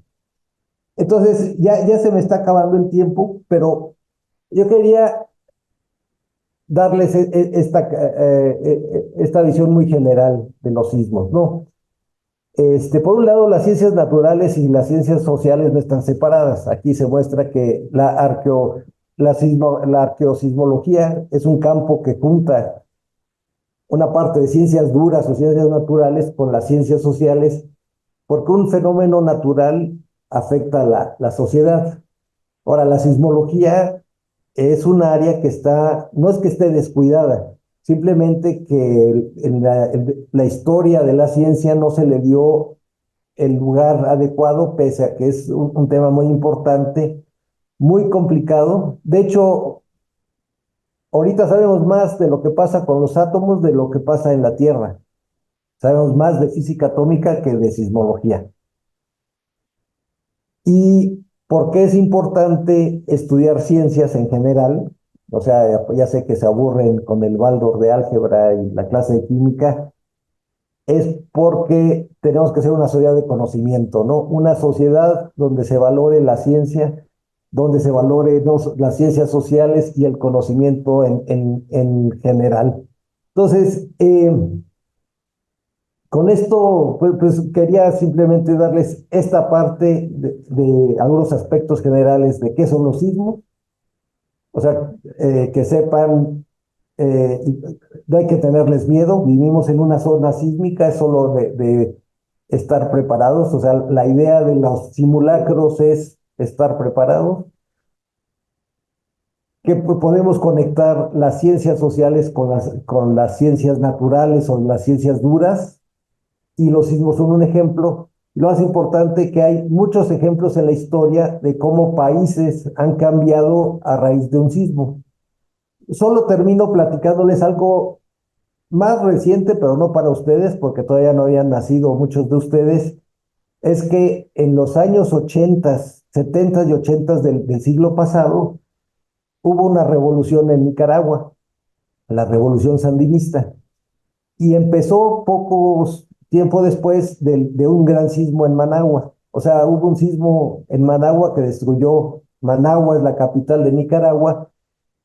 Entonces, ya se me está acabando el tiempo, pero yo quería darles esta visión muy general de los sismos, ¿no? Por un lado, las ciencias naturales y las ciencias sociales no están separadas. Aquí se muestra que la arqueosismología es un campo que junta una parte de ciencias duras o ciencias naturales con las ciencias sociales, porque un fenómeno natural afecta a la sociedad. Ahora, la sismología es un área que no es que esté descuidada, simplemente que en la historia de la ciencia no se le dio el lugar adecuado, pese a que es un tema muy importante, muy complicado. De hecho, ahorita sabemos más de lo que pasa con los átomos de lo que pasa en la Tierra. Sabemos más de física atómica que de sismología. ¿Y por qué es importante estudiar ciencias en general? O sea, ya sé que se aburren con el Baldor de álgebra y la clase de química. Es porque tenemos que ser una sociedad de conocimiento, ¿no? Una sociedad donde se valore la ciencia, donde se valore, ¿no?, las ciencias sociales y el conocimiento en general. Entonces, con esto, pues quería simplemente darles esta parte de algunos aspectos generales de qué son los sismos. O sea, que sepan, no hay que tenerles miedo. Vivimos en una zona sísmica, es solo de estar preparados. O sea, la idea de los simulacros es estar preparados. que podemos conectar las ciencias sociales con las ciencias naturales o las ciencias duras, y los sismos son un ejemplo. Lo más importante que hay muchos ejemplos en la historia de cómo países han cambiado a raíz de un sismo. Solo termino platicándoles algo más reciente, pero no para ustedes, porque todavía no habían nacido muchos de ustedes. Es que en los años 80, 70 y 80 del siglo pasado, hubo una revolución en Nicaragua, la revolución sandinista, y empezó poco tiempo después de un gran sismo en Managua. O sea, hubo un sismo en Managua que destruyó, Managua es la capital de Nicaragua,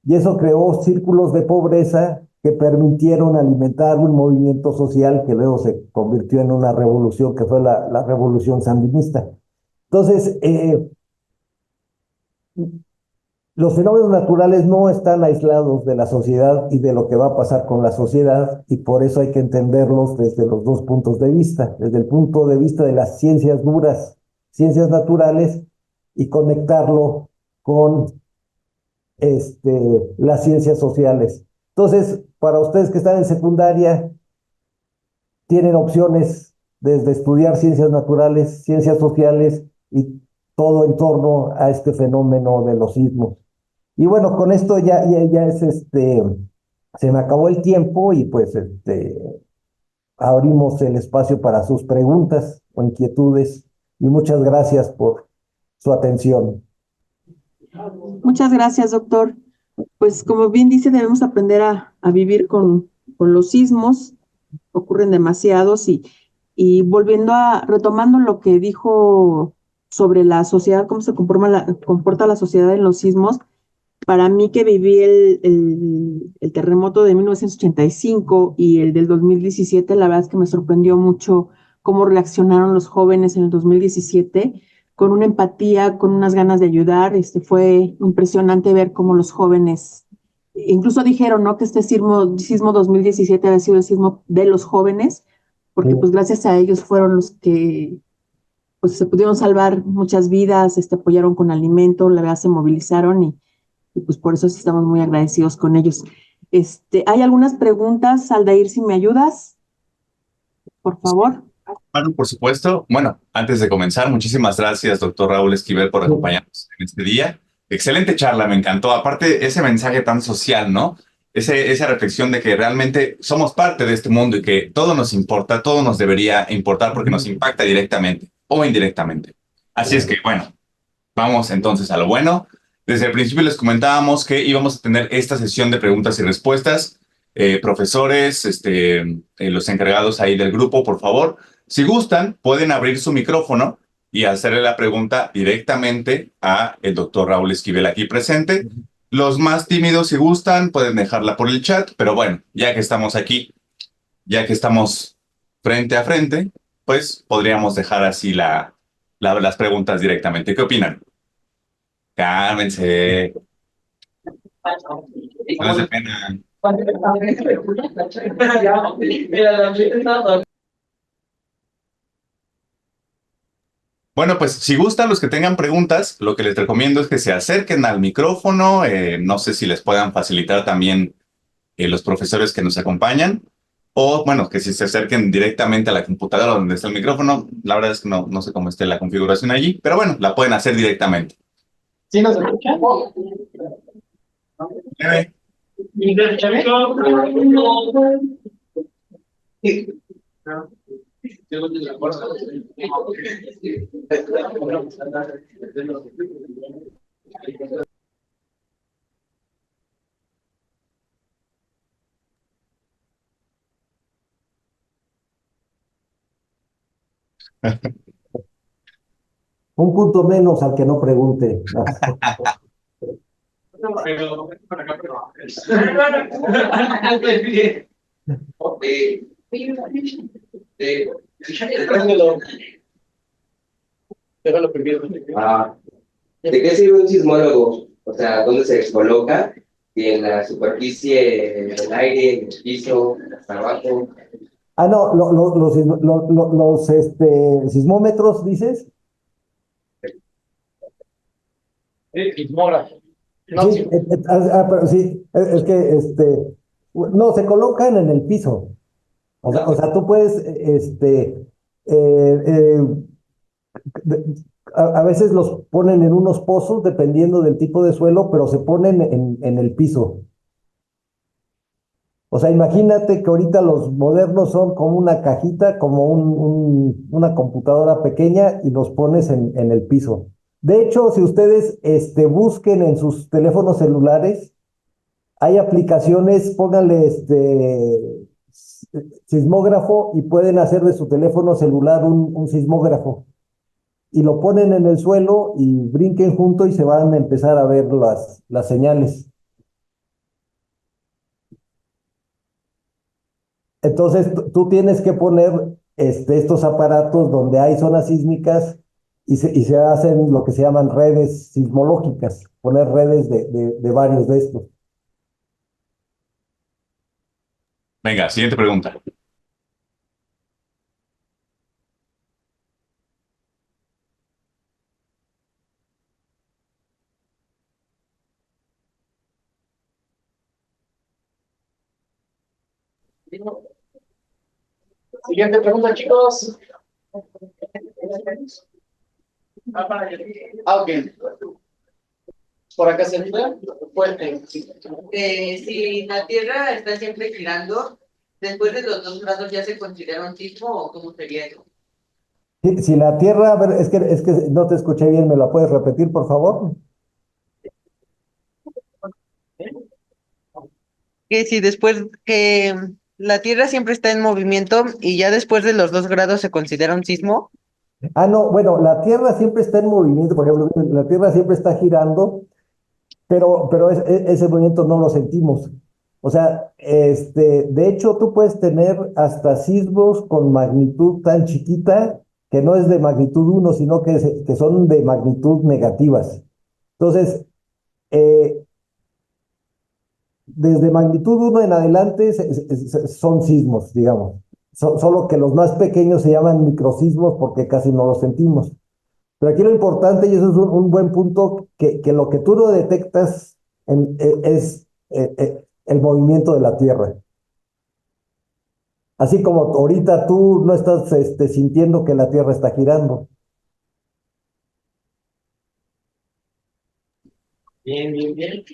y eso creó círculos de pobreza que permitieron alimentar un movimiento social que luego se convirtió en una revolución, que fue la revolución sandinista. Entonces, los fenómenos naturales no están aislados de la sociedad y de lo que va a pasar con la sociedad, y por eso hay que entenderlos desde los dos puntos de vista, desde el punto de vista de las ciencias duras, ciencias naturales, y conectarlo con las ciencias sociales. Entonces, para ustedes que están en secundaria, tienen opciones desde estudiar ciencias naturales, ciencias sociales y todo en torno a este fenómeno de los sismos. Y bueno, con esto ya es se me acabó el tiempo, y pues abrimos el espacio para sus preguntas o inquietudes, y muchas gracias por su atención. Muchas gracias, doctor. Pues como bien dice, debemos aprender a vivir con los sismos, ocurren demasiados y volviendo retomando lo que dijo sobre la sociedad, cómo se comporta la sociedad en los sismos. Para mí que viví el terremoto de 1985 y el del 2017, la verdad es que me sorprendió mucho cómo reaccionaron los jóvenes en el 2017, con una empatía, con unas ganas de ayudar. Fue impresionante ver cómo los jóvenes, incluso dijeron, ¿no?, que este sismo 2017 había sido el sismo de los jóvenes, porque pues gracias a ellos fueron los que pues se pudieron salvar muchas vidas, apoyaron con alimento, la verdad se movilizaron y pues por eso sí estamos muy agradecidos con ellos. Hay algunas preguntas, Aldair, si me ayudas, por favor. Bueno, por supuesto. Bueno, antes de comenzar, muchísimas gracias, doctor Raúl Esquivel, por acompañarnos en este día. Excelente charla, me encantó. Aparte, ese mensaje tan social, ¿no? Esa reflexión de que realmente somos parte de este mundo y que todo nos importa, todo nos debería importar porque nos impacta directamente o indirectamente. Así es que, bueno, vamos entonces a lo bueno. Desde el principio les comentábamos que íbamos a tener esta sesión de preguntas y respuestas. Profesores, los encargados ahí del grupo, por favor, si gustan, pueden abrir su micrófono y hacerle la pregunta directamente a el doctor Raúl Esquivel aquí presente. Los más tímidos, si gustan, pueden dejarla por el chat, pero bueno, ya que estamos aquí, ya que estamos frente a frente, pues podríamos dejar así las preguntas directamente. ¿Qué opinan? Cálmense, no es de pena. Bueno, pues si gustan los que tengan preguntas, lo que les recomiendo es que se acerquen al micrófono. No sé si les puedan facilitar también los profesores que nos acompañan. O bueno, que si se acerquen directamente a la computadora donde está el micrófono. La verdad es que no sé cómo esté la configuración allí, pero bueno, la pueden hacer directamente. ¿Sí nos escuchan? Leve. Un punto menos al que no pregunte. Déjalo primero. ¿De qué sirve un sismólogo? O sea, ¿dónde se coloca? ¿Y en la superficie, en el aire, en el piso, hasta abajo? Ah, no, los sismómetros, dices. Sismógrafo. No, Sí, sí. pero sí, es que no, se colocan en el piso. Ah, O ok. sea, tú puedes, eh, eh, de- a veces los ponen en unos pozos dependiendo del tipo de suelo, pero se ponen en el piso. O sea, imagínate que ahorita los modernos son como una cajita, como una computadora pequeña y los pones en el piso. De hecho, si ustedes busquen en sus teléfonos celulares, hay aplicaciones, pónganle sismógrafo y pueden hacer de su teléfono celular un sismógrafo. Y lo ponen en el suelo y brinquen junto y se van a empezar a ver las señales. Entonces, tú tienes que poner estos aparatos donde hay zonas sísmicas y se hacen lo que se llaman redes sismológicas, poner redes de varios de estos. Venga, siguiente pregunta. Siguiente pregunta, chicos. Ah, ok. Por acá se entra. Fuerte. Si la Tierra está siempre girando, después de los 2 grados ya se considera un sismo o cómo sería eso. Si la Tierra, a ver, es que no te escuché bien, ¿me la puedes repetir, por favor? Que si después que la Tierra siempre está en movimiento y ya después de los 2 grados se considera un sismo. Ah, no, bueno, la Tierra siempre está en movimiento, por ejemplo, la Tierra siempre está girando, pero ese movimiento no lo sentimos. O sea, de hecho, tú puedes tener hasta sismos con magnitud tan chiquita que no es de magnitud uno, sino que son de magnitud negativas. Entonces, eh, desde magnitud uno en adelante son sismos, digamos. Solo que los más pequeños se llaman microsismos porque casi no los sentimos. Pero aquí lo importante, y eso es un buen punto, que lo que tú no detectas es el movimiento de la Tierra. Así como ahorita tú no estás sintiendo que la Tierra está girando. Bien, bien, bien.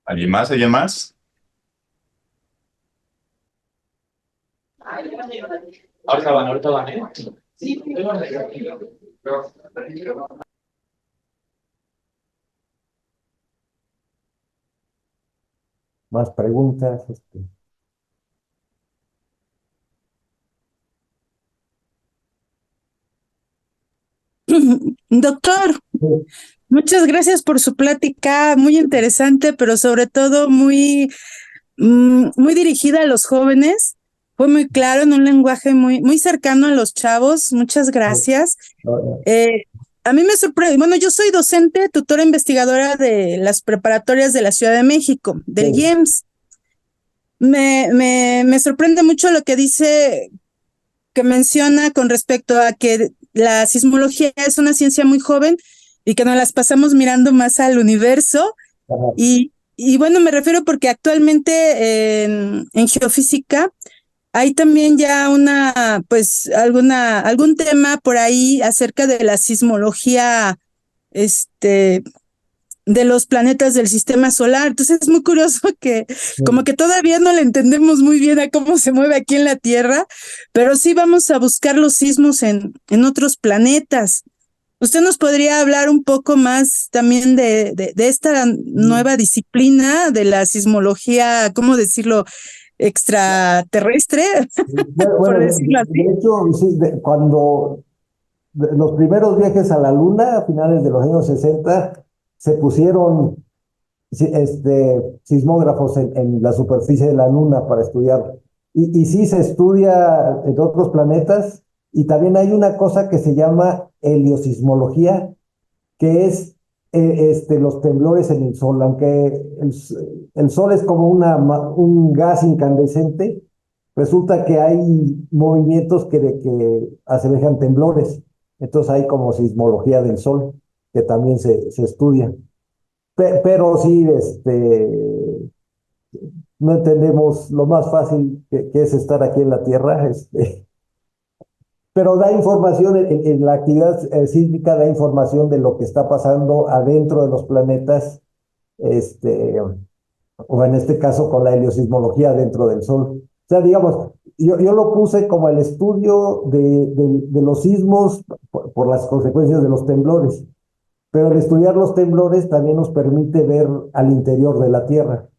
¿Alguien más? ¿Alguien más? Ahorita van, ¿eh? Sí. Más preguntas. Doctor, Sí, muchas gracias por su plática, muy interesante, pero sobre todo muy dirigida a los jóvenes. Fue muy claro en un lenguaje muy cercano a los chavos. Muchas sí, gracias. no, Eh, a mí me sorprende, bueno, yo soy docente, tutora investigadora de las preparatorias de la Ciudad de México, del sí, IEMS. Me sorprende mucho lo que dice, que menciona con respecto a que la sismología es una ciencia muy joven y que nos las pasamos mirando más al universo. ajá, Y bueno, me refiero porque actualmente en geofísica hay también ya pues, algún tema por ahí acerca de la sismología, este, de los planetas del sistema solar. Entonces es muy curioso que como sí. que todavía no le entendemos muy bien a cómo se mueve aquí en la Tierra, pero sí vamos a buscar los sismos en otros planetas. ¿Usted nos podría hablar un poco más también de esta nueva disciplina de la sismología, ¿cómo decirlo? Extraterrestre, Bueno, por bueno, decirlo así. de hecho, sí, cuando los primeros viajes a la Luna, a finales de los años 60 se pusieron sismógrafos en la superficie de la Luna para estudiar. Y sí se estudia en otros planetas, y también hay una cosa que se llama heliosismología, que es los temblores en el Sol, aunque el Sol es como un gas incandescente. resulta que hay movimientos que asemejan temblores. Entonces hay como sismología del Sol, que también se estudia. Pero sí, no entendemos lo más fácil que es estar aquí en la Tierra, pero da información, en la actividad sísmica da información de lo que está pasando adentro de los planetas, este, o en este caso con la heliosismología dentro del Sol. O sea, digamos, yo lo puse como el estudio de los sismos por las consecuencias de los temblores, pero el estudiar los temblores también nos permite ver al interior de la Tierra.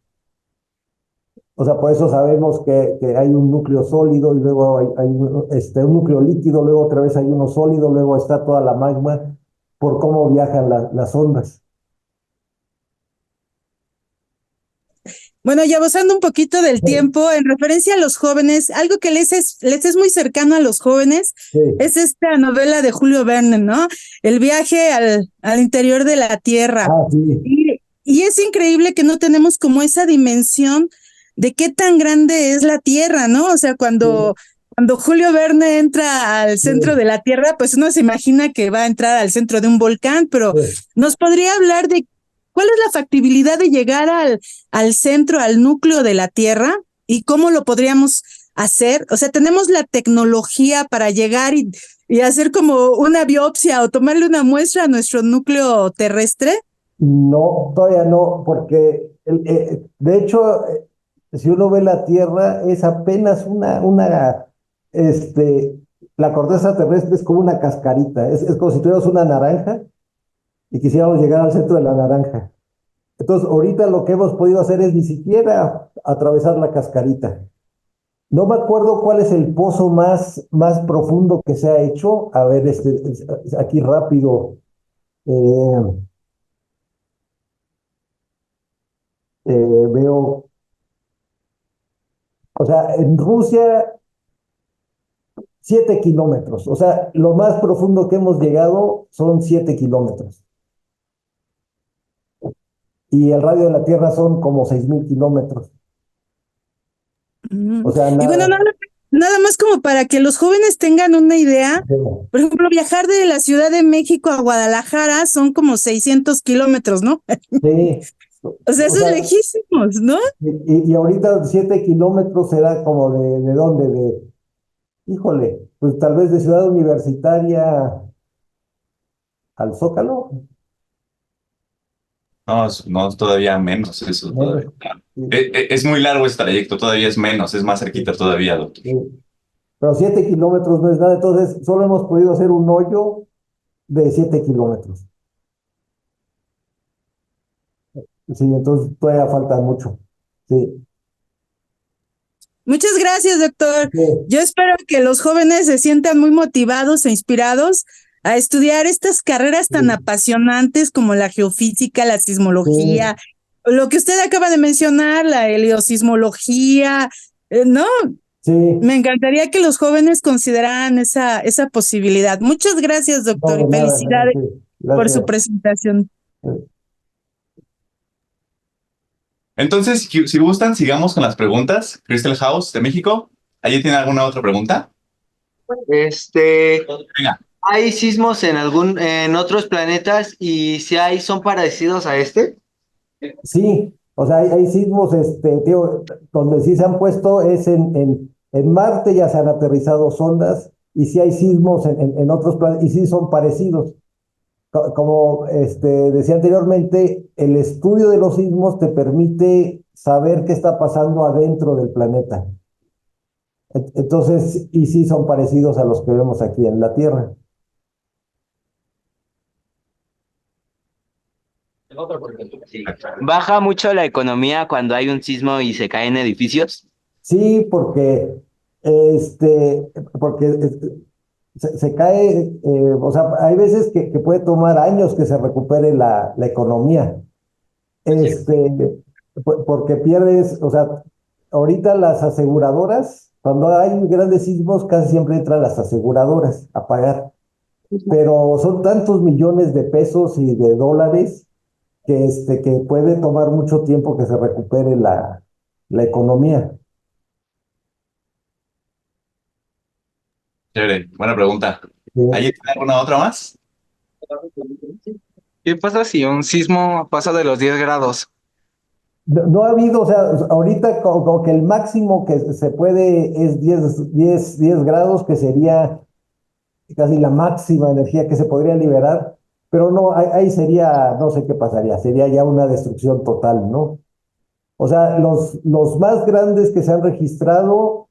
O sea, por eso sabemos que hay un núcleo sólido y luego hay un núcleo líquido, luego otra vez hay uno sólido, luego está toda la magma, por cómo viajan las ondas. Bueno, y abusando un poquito del tiempo, en referencia a los jóvenes, algo que les es muy cercano a los jóvenes Sí. es esta novela de Julio Verne, ¿no? El viaje al interior de la Tierra. Ah, sí. Y es increíble que no tenemos como esa dimensión de qué tan grande es la Tierra, ¿no? O sea, cuando Julio Verne entra al centro de la Tierra, pues uno se imagina que va a entrar al centro de un volcán, pero nos podría hablar de cuál es la factibilidad de llegar al centro, al núcleo de la Tierra y cómo lo podríamos hacer. O sea, tenemos la tecnología para llegar y hacer como una biopsia o tomarle una muestra a nuestro núcleo terrestre. No, todavía no, porque de hecho, si uno ve la Tierra, es apenas la corteza terrestre es como una cascarita, es como si tuviéramos una naranja y quisiéramos llegar al centro de la naranja. Entonces, ahorita lo que hemos podido hacer es ni siquiera atravesar la cascarita. No me acuerdo cuál es el pozo más profundo que se ha hecho. A ver, aquí rápido. Veo, o sea, en Rusia, 7 kilómetros. O sea, lo más profundo que hemos llegado son 7 kilómetros. Y el radio de la Tierra son como 6,000 kilómetros. O sea, Y bueno, nada más como para que los jóvenes tengan una idea, por ejemplo, viajar de la Ciudad de México a Guadalajara son como 600 kilómetros, ¿no? Sí. O sea, eso es lejísimos, ¿no? Y ahorita 7 kilómetros será como ¿de dónde? Híjole, pues tal vez de Ciudad Universitaria al Zócalo. No, no, todavía menos eso. Todavía. Es muy largo ese trayecto, todavía es menos, es más cerquita todavía, doctor. Sí. Pero 7 kilómetros no es nada, entonces solo hemos podido hacer un hoyo de 7 kilómetros. Sí, entonces todavía falta mucho. Sí. Muchas gracias, doctor. Sí. Yo espero que los jóvenes se sientan muy motivados e inspirados a estudiar estas carreras tan apasionantes como la geofísica, la sismología, lo que usted acaba de mencionar, la heliosismología, ¿no? Sí. Me encantaría que los jóvenes consideraran esa posibilidad. Muchas gracias, doctor, y felicidades por su presentación. Entonces, si gustan, sigamos con las preguntas. Crystal House de México, ¿allí tiene alguna otra pregunta? Venga. ¿Hay sismos en otros planetas y si hay, son parecidos a este? Sí, o sea, hay sismos, tío, donde sí se han puesto es en Marte, ya se han aterrizado sondas, y sí hay sismos en otros planetas, y sí son parecidos. Como decía anteriormente, el estudio de los sismos te permite saber qué está pasando adentro del planeta. Entonces, y sí son parecidos a los que vemos aquí en la Tierra. ¿Baja mucho la economía cuando hay un sismo y se caen edificios? Sí, porque se cae, o sea, hay veces que puede tomar años que se recupere la economía. Porque pierdes, o sea, ahorita las aseguradoras, cuando hay grandes sismos, casi siempre entran las aseguradoras a pagar. Pero son tantos millones de pesos y de dólares que puede tomar mucho tiempo que se recupere la economía. Chévere, buena pregunta. Sí. ¿Hay alguna otra más? ¿Qué pasa si un sismo pasa de los 10 grados? No ha habido, o sea, ahorita como que el máximo que se puede es 10 grados, que sería casi la máxima energía que se podría liberar, pero no, ahí sería, no sé qué pasaría, sería ya una destrucción total, ¿no? O sea, los más grandes que se han registrado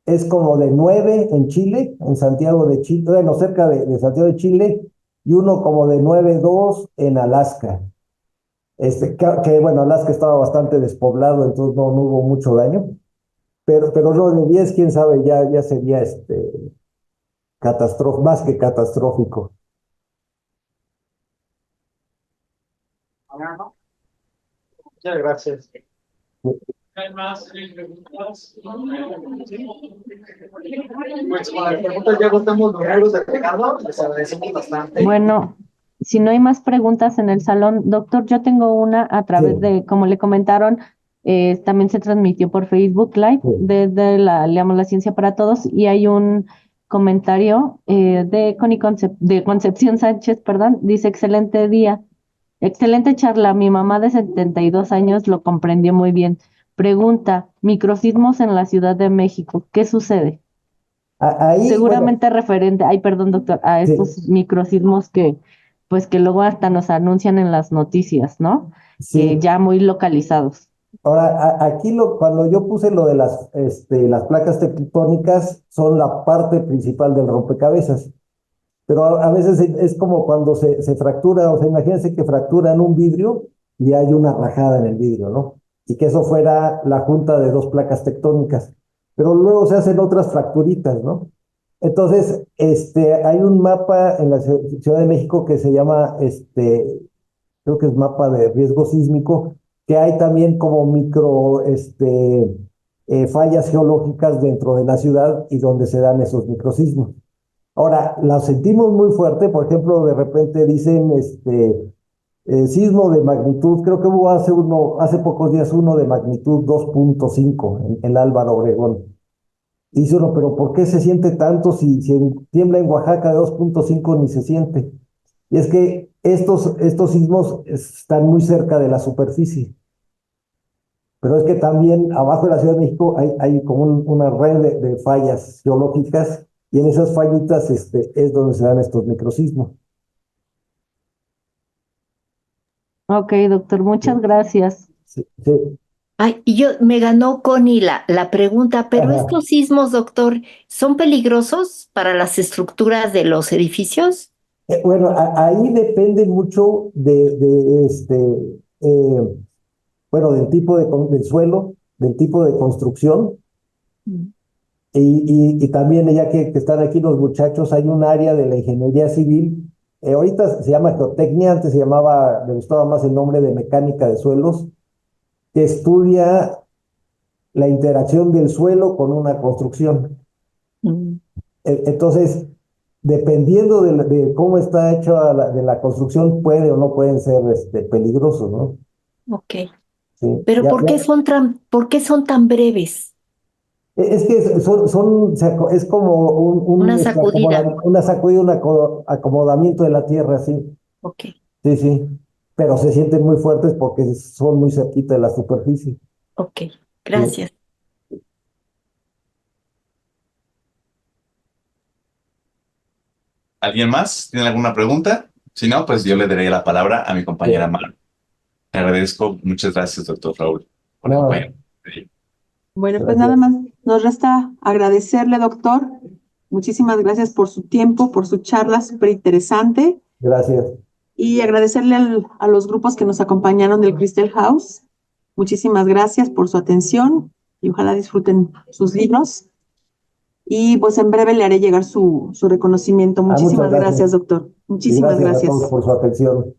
es como de 9 en Chile, en Santiago de Chile, bueno, cerca de Santiago de Chile, y uno como de 9,2 en Alaska. Bueno, Alaska estaba bastante despoblado, entonces no hubo mucho daño, pero no, de 10 quién sabe, ya sería más que catastrófico. Muchas gracias. Pues con las preguntas ya agotamos los rubros de Ricardo, les agradecemos bastante. Bueno, si no hay más preguntas en el salón, doctor, yo tengo una a través Sí. de, como le comentaron, también se transmitió por Facebook Live Sí. desde leamos la ciencia para todos, y hay un comentario de de Concepción Sánchez, perdón, dice: excelente día, excelente charla, mi mamá de 72 años lo comprendió muy bien. Pregunta: microsismos en la Ciudad de México, ¿qué sucede? Ahí, bueno, Seguramente referente, ay, perdón, doctor, a sí, estos microsismos pues que luego hasta nos anuncian en las noticias, ¿no? sí. Ya muy localizados. Ahora, aquí cuando yo puse lo de las placas tectónicas, son la parte principal del rompecabezas. Pero a veces es como cuando se fractura, o sea, imagínense que fracturan un vidrio y hay una rajada en el vidrio, ¿no? Y que eso fuera la junta de dos placas tectónicas. Pero luego se hacen otras fracturitas, ¿no? Entonces, hay un mapa en la Ciudad de México que se llama, creo que es mapa de riesgo sísmico, que hay también como fallas geológicas dentro de la ciudad y donde se dan esos microsismos. Ahora, la sentimos muy fuerte, por ejemplo, de repente dicen sismo de magnitud, creo que hubo hace pocos días uno de magnitud 2,5 en Álvaro Obregón. Y dice uno, pero ¿por qué se siente tanto si tiembla en Oaxaca de 2,5 ni se siente? Y es que estos sismos están muy cerca de la superficie, pero es que también abajo de la Ciudad de México hay como una red de fallas geológicas, y en esas fallitas es donde se dan estos microsismos. Ok, doctor, muchas Sí, gracias. sí, sí. Ay, y me ganó Connie la pregunta, pero Ajá. estos sismos, doctor, ¿son peligrosos para las estructuras de los edificios? Bueno, ahí depende mucho bueno, del tipo del suelo, del tipo de construcción. Mm. Y también, ya que están aquí los muchachos, hay un área de la ingeniería civil. Ahorita se llama geotecnia, antes me gustaba más el nombre de mecánica de suelos, que estudia la interacción del suelo con una construcción. Mm. Entonces, dependiendo de cómo está hecha de la construcción, puede o no pueden ser peligrosos, ¿no? Ok, Sí, pero ¿por qué son tan breves? Es que es como Una sacudida. una sacudida, un acomodamiento de la tierra, sí, Ok, sí, sí, pero se sienten muy fuertes porque son muy cerquita de la superficie. ok, Sí. gracias. ¿Alguien más tiene alguna pregunta? Si no, pues yo le daré la palabra a mi compañera Sí. Mar. Te agradezco. Muchas gracias, doctor Raúl, por No, acompañarnos. Bueno, pues nada gracias, más nos resta agradecerle, doctor. Muchísimas gracias por su tiempo, por su charla súper interesante, gracias. y agradecerle a los grupos que nos acompañaron del Crystal House. Muchísimas gracias por su atención y ojalá disfruten sus libros. Y pues en breve le haré llegar su reconocimiento. Muchas Muchísimas gracias. gracias, doctor. Y Muchísimas gracias a todos gracias. por su atención.